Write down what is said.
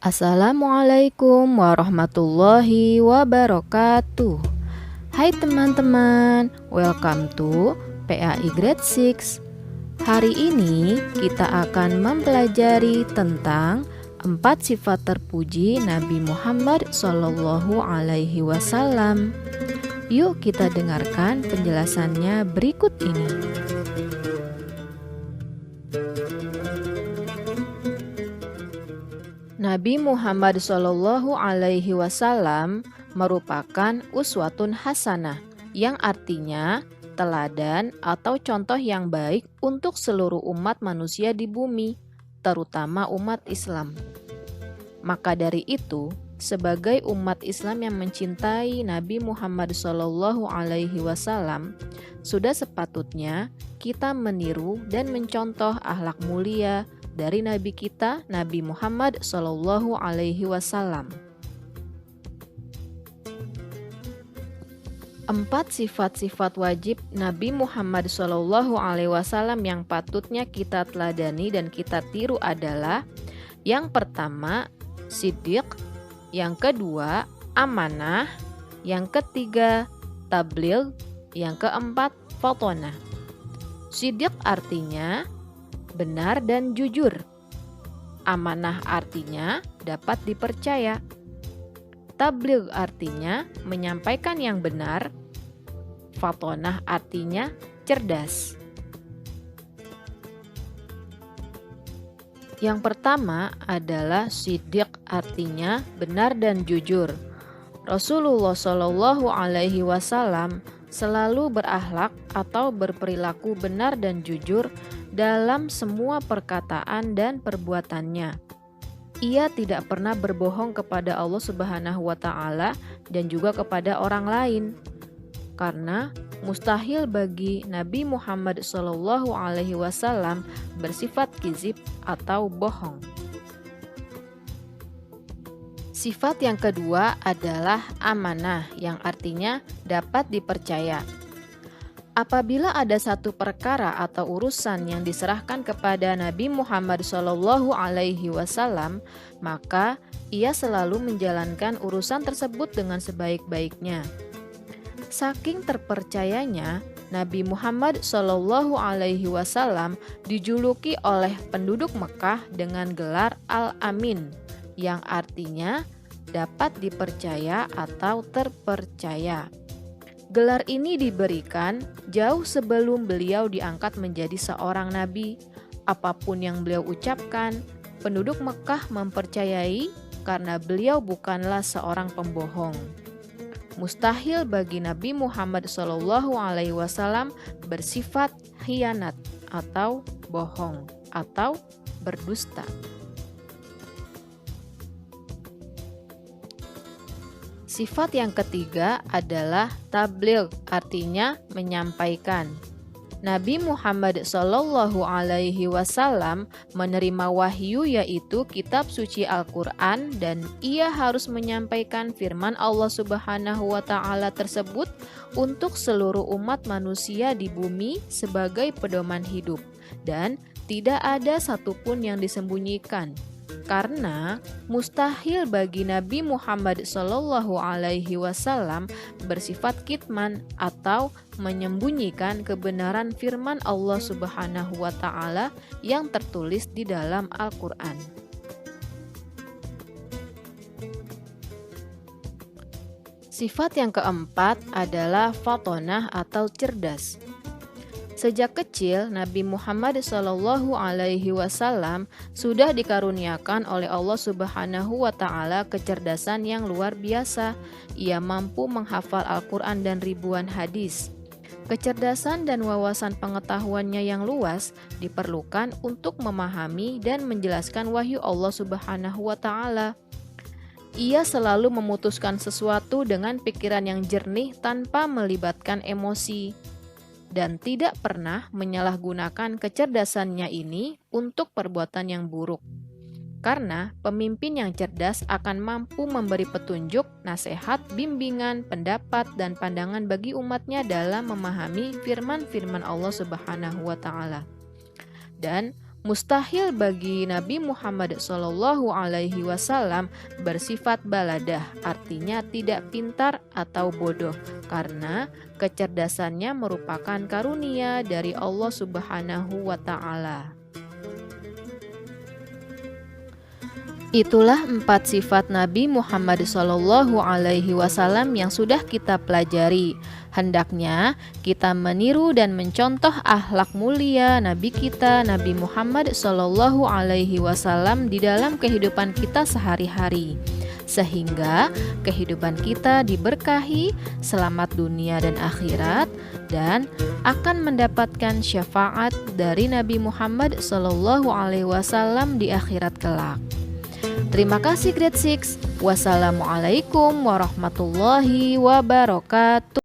Assalamualaikum warahmatullahi wabarakatuh. Hai teman-teman, welcome to PAI Grade 6. Hari ini kita akan mempelajari tentang 4 sifat terpuji Nabi Muhammad SAW. Yuk kita dengarkan penjelasannya berikut ini. Nabi Muhammad SAW merupakan uswatun hasanah, yang artinya teladan atau contoh yang baik untuk seluruh umat manusia di bumi, terutama umat Islam. Maka dari itu, sebagai umat Islam yang mencintai Nabi Muhammad SAW, sudah sepatutnya kita meniru dan mencontoh akhlak mulia dari Nabi kita, Nabi Muhammad SAW. 4 sifat-sifat wajib Nabi Muhammad SAW yang patutnya kita teladani dan kita tiru adalah: yang pertama, siddiq; yang kedua, amanah; yang ketiga, tabligh; yang keempat, fatonah. Siddiq artinya benar dan jujur. Amanah artinya dapat dipercaya. Tabligh artinya menyampaikan yang benar. Fatonah artinya cerdas. Yang pertama adalah siddiq, artinya benar dan jujur. Rasulullah SAW selalu berakhlak atau berperilaku benar dan jujur dalam semua perkataan dan perbuatannya. Ia tidak pernah berbohong kepada Allah Subhanahu wa Ta'ala dan juga kepada orang lain, karena mustahil bagi Nabi Muhammad SAW bersifat kizib atau bohong. Sifat yang kedua adalah amanah, yang artinya dapat dipercaya. Apabila ada satu perkara atau urusan yang diserahkan kepada Nabi Muhammad SAW, maka ia selalu menjalankan urusan tersebut dengan sebaik-baiknya. Saking terpercayanya, Nabi Muhammad SAW dijuluki oleh penduduk Mekah dengan gelar Al-Amin, yang artinya dapat dipercaya atau terpercaya. Gelar ini diberikan jauh sebelum beliau diangkat menjadi seorang nabi. Apapun yang beliau ucapkan, penduduk Mekah mempercayai karena beliau bukanlah seorang pembohong. Mustahil bagi Nabi Muhammad SAW bersifat khianat atau bohong atau berdusta. Sifat yang ketiga adalah tabligh, artinya menyampaikan. Nabi Muhammad SAW menerima wahyu, yaitu kitab suci Al-Quran, dan ia harus menyampaikan firman Allah Subhanahu wa Ta'ala tersebut untuk seluruh umat manusia di bumi sebagai pedoman hidup, dan tidak ada satupun yang disembunyikan. Karena mustahil bagi Nabi Muhammad SAW bersifat kitman atau menyembunyikan kebenaran firman Allah Subhanahu wa Ta'ala yang tertulis di dalam Al-Quran. Sifat yang keempat adalah fatonah atau cerdas. Sejak kecil, Nabi Muhammad SAW sudah dikaruniakan oleh Allah Subhanahu wa Ta'ala kecerdasan yang luar biasa. Ia mampu menghafal Al-Quran dan ribuan hadis. Kecerdasan dan wawasan pengetahuannya yang luas diperlukan untuk memahami dan menjelaskan wahyu Allah Subhanahu wa Ta'ala. Ia selalu memutuskan sesuatu dengan pikiran yang jernih tanpa melibatkan emosi, dan tidak pernah menyalahgunakan kecerdasannya ini untuk perbuatan yang buruk. Karena pemimpin yang cerdas akan mampu memberi petunjuk, nasihat, bimbingan, pendapat, dan pandangan bagi umatnya dalam memahami firman-firman Allah Subhanahu wa Ta'ala. Dan Mustahil bagi Nabi Muhammad SAW bersifat baladah, artinya tidak pintar atau bodoh, karena kecerdasannya merupakan karunia dari Allah Subhanahu wa Ta'ala. Itulah 4 sifat Nabi Muhammad SAW yang sudah kita pelajari. Hendaknya kita meniru dan mencontoh akhlak mulia Nabi kita Nabi Muhammad SAW di dalam kehidupan kita sehari-hari, sehingga kehidupan kita diberkahi, selamat dunia dan akhirat, dan akan mendapatkan syafaat dari Nabi Muhammad SAW di akhirat kelak. Terima kasih Grade 6. Wassalamualaikum warahmatullahi wabarakatuh.